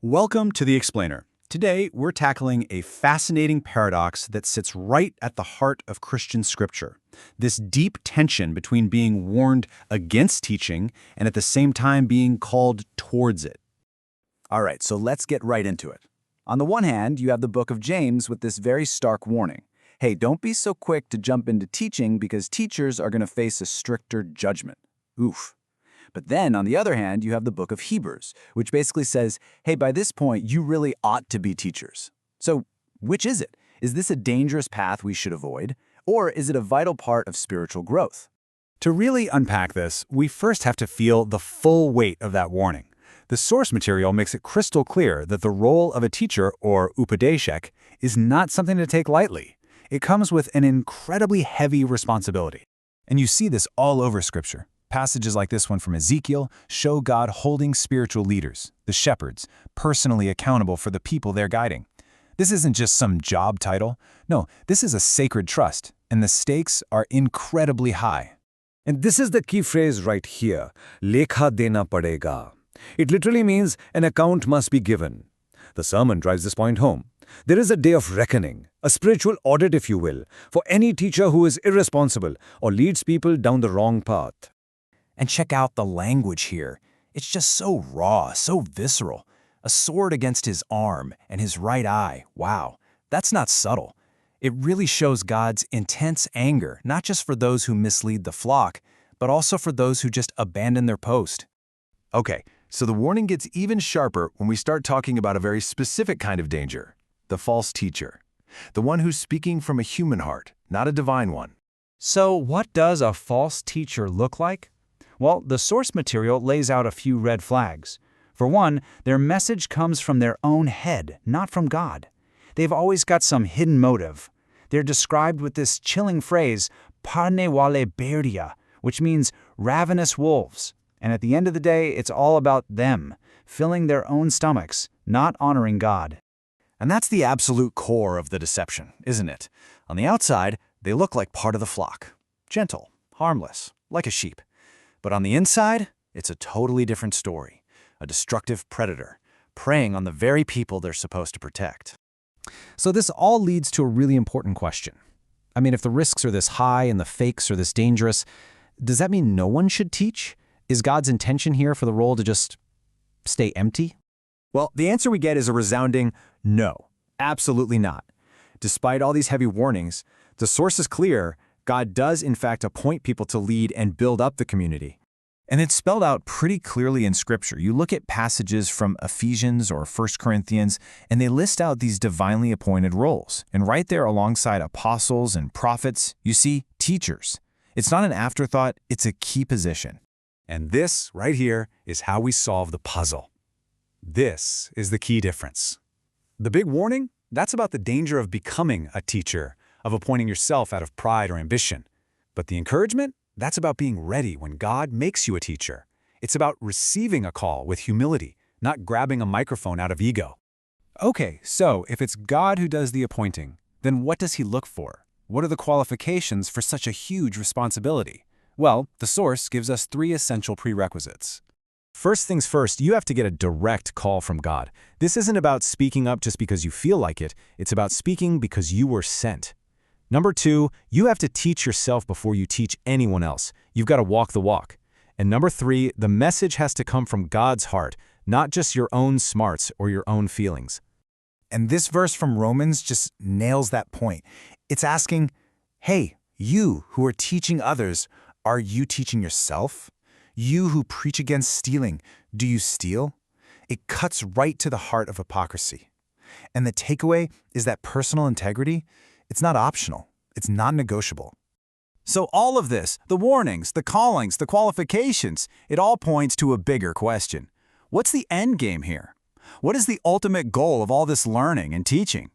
Welcome to The Explainer. Today, we're tackling a fascinating paradox that sits right at the heart of Christian scripture. This deep tension between being warned against teaching and at the same time being called towards it. All right, so let's get right into it. On the one hand, you have the book of James with this very stark warning. Hey, don't be so quick to jump into teaching because teachers are going to face a stricter judgment. Oof. But then, on the other hand, you have the book of Hebrews, which basically says, hey, by this point, you really ought to be teachers. So, which is it? Is this a dangerous path we should avoid? Or is it a vital part of spiritual growth? To really unpack this, we first have to feel the full weight of that warning. The source material makes it crystal clear that the role of a teacher, or upadeshek, is not something to take lightly. It comes with an incredibly heavy responsibility. And you see this all over Scripture. Passages like this one from Ezekiel show God holding spiritual leaders, the shepherds, personally accountable for the people they're guiding. This isn't just some job title. No, this is a sacred trust, and the stakes are incredibly high. And this is the key phrase right here, lekha dena padega. It literally means an account must be given. The sermon drives this point home. There is a day of reckoning, a spiritual audit, if you will, for any teacher who is irresponsible or leads people down the wrong path. And check out the language here. It's just so raw, so visceral. A sword against his arm and his right eye. Wow, that's not subtle. It really shows God's intense anger, not just for those who mislead the flock, but also for those who just abandon their post. Okay, so the warning gets even sharper when we start talking about a very specific kind of danger, the false teacher. The one who's speaking from a human heart, not a divine one. So what does a false teacher look like? Well, the source material lays out a few red flags. For one, their message comes from their own head, not from God. They've always got some hidden motive. They're described with this chilling phrase, parne wale berdia, which means ravenous wolves. And at the end of the day, it's all about them, filling their own stomachs, not honoring God. And that's the absolute core of the deception, isn't it? On the outside, they look like part of the flock. Gentle, harmless, like a sheep. But on the inside, it's a totally different story. A destructive predator, preying on the very people they're supposed to protect. So this all leads to a really important question. I mean, if the risks are this high and the fakes are this dangerous, does that mean no one should teach? Is God's intention here for the role to just stay empty? Well, the answer we get is a resounding no. Absolutely not. Despite all these heavy warnings, the source is clear. God does, in fact, appoint people to lead and build up the community. And it's spelled out pretty clearly in Scripture. You look at passages from Ephesians or 1 Corinthians, and they list out these divinely appointed roles. And right there alongside apostles and prophets, you see teachers. It's not an afterthought, it's a key position. And this, right here, is how we solve the puzzle. This is the key difference. The big warning? That's about the danger of becoming a teacher, of appointing yourself out of pride or ambition. But the encouragement? That's about being ready when God makes you a teacher. It's about receiving a call with humility, not grabbing a microphone out of ego. Okay, so if it's God who does the appointing, then what does he look for? What are the qualifications for such a huge responsibility? Well, the source gives us 3 essential prerequisites. First things first, you have to get a direct call from God. This isn't about speaking up just because you feel like it. It's about speaking because you were sent. Number 2, you have to teach yourself before you teach anyone else. You've got to walk the walk. And number 3, the message has to come from God's heart, not just your own smarts or your own feelings. And this verse from Romans just nails that point. It's asking, hey, you who are teaching others, are you teaching yourself? You who preach against stealing, do you steal? It cuts right to the heart of hypocrisy. And the takeaway is that personal integrity, it's not optional. It's non-negotiable. So all of this, the warnings, the callings, the qualifications, it all points to a bigger question. What's the end game here? What is the ultimate goal of all this learning and teaching?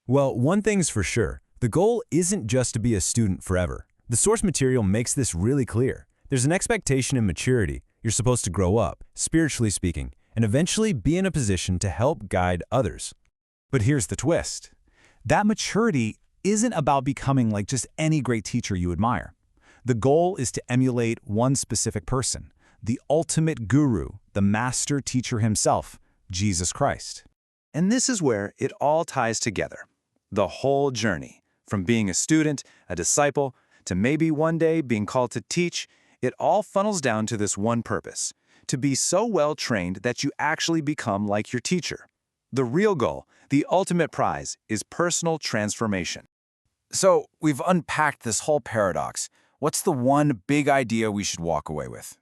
Well, one thing's for sure. The goal isn't just to be a student forever. The source material makes this really clear. There's an expectation in maturity. You're supposed to grow up, spiritually speaking, and eventually be in a position to help guide others. But here's the twist. That maturity isn't about becoming like just any great teacher you admire. The goal is to emulate one specific person, the ultimate guru, the master teacher himself, Jesus Christ. And this is where it all ties together. The whole journey, from being a student, a disciple, to maybe one day being called to teach, it all funnels down to this one purpose: to be so well trained that you actually become like your teacher. The real goal, the ultimate prize, is personal transformation. So, we've unpacked this whole paradox. What's the one big idea we should walk away with?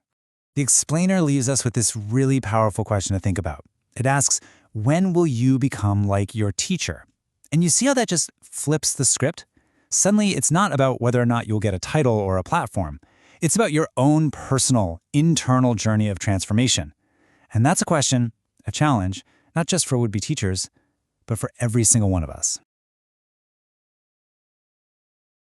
The explainer leaves us with this really powerful question to think about. It asks, when will you become like your teacher? And you see how that just flips the script? Suddenly, it's not about whether or not you'll get a title or a platform. It's about your own personal, internal journey of transformation. And that's a question, a challenge, not just for would-be teachers, but for every single one of us.